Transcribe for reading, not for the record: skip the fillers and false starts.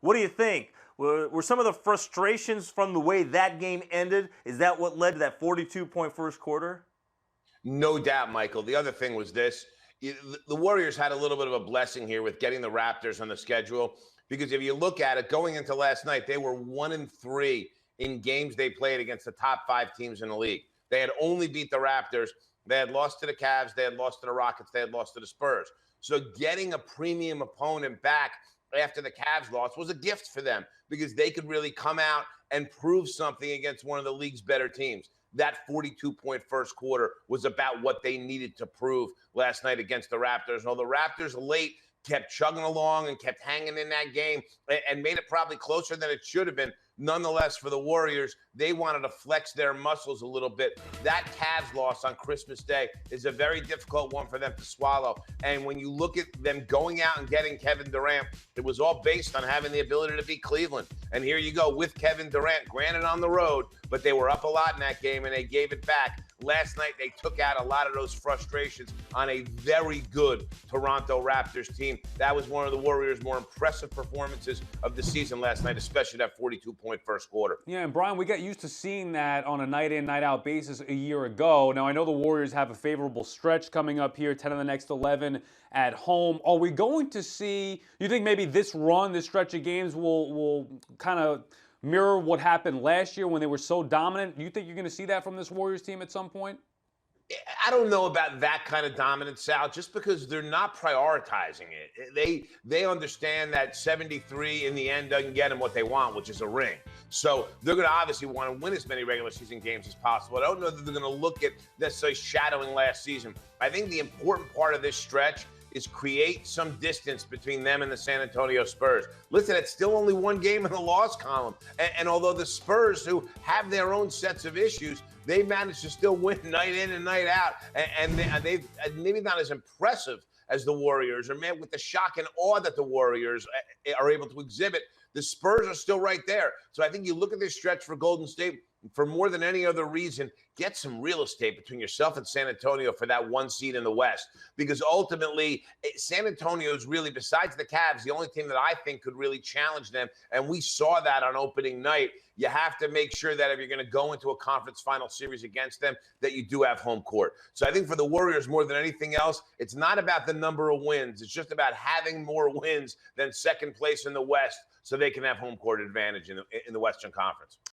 What do you think? Were some of the frustrations from the way that game ended, is that what led to that 42-point first quarter? No doubt, Michael. The other thing was this. The Warriors had a little bit of a blessing here with getting the Raptors on the schedule, because if you look at it, going into last night, they were 1-3 in games they played against the top 5 teams in the league. They had only beat the Raptors. They had lost to the Cavs. They had lost to the Rockets. They had lost to the Spurs. So getting a premium opponent back after the Cavs loss was a gift for them, because they could really come out and prove something against one of the league's better teams. That 42-point first quarter was about what they needed to prove last night against the Raptors. And the Raptors late kept chugging along and kept hanging in that game and made it probably closer than it should have been. Nonetheless, for the Warriors, they wanted to flex their muscles a little bit. That Cavs loss on Christmas Day is a very difficult one for them to swallow. And when you look at them going out and getting Kevin Durant, it was all based on having the ability to beat Cleveland. And here you go with Kevin Durant, granted on the road, but they were up a lot in that game and they gave it back. Last night, they took out a lot of those frustrations on a very good Toronto Raptors team. That was one of the Warriors' more impressive performances of the season last night, especially that 42-point first quarter. Yeah, and Brian, we got used to seeing that on a night-in, night-out basis a year ago. Now, I know the Warriors have a favorable stretch coming up here, 10 of the next 11 at home. Are we going to see, you think maybe this run, this stretch of games will kind of mirror what happened last year when they were so dominant? Do you think you're going to see that from this Warriors team at some point? I don't know about that kind of dominance, Sal, just because they're not prioritizing it. They understand that 73 in the end doesn't get them what they want, which is a ring. So they're going to obviously want to win as many regular season games as possible. I don't know that they're going to look at necessarily shadowing last season. I think the important part of this stretch is create some distance between them and the San Antonio Spurs. Listen, it's still only one game in the loss column. And although the Spurs, who have their own sets of issues, they managed to still win night in and night out. And they've maybe not as impressive as the Warriors, or maybe with the shock and awe that the Warriors are able to exhibit, the Spurs are still right there. So I think you look at this stretch for Golden State, for more than any other reason, get some real estate between yourself and San Antonio for that 1 seed in the West. Because ultimately, San Antonio is really, besides the Cavs, the only team that I think could really challenge them. And we saw that on opening night. You have to make sure that if you're going to go into a conference final series against them, that you do have home court. So I think for the Warriors, more than anything else, it's not about the number of wins. It's just about having more wins than second place in the West, so they can have home court advantage in the Western Conference.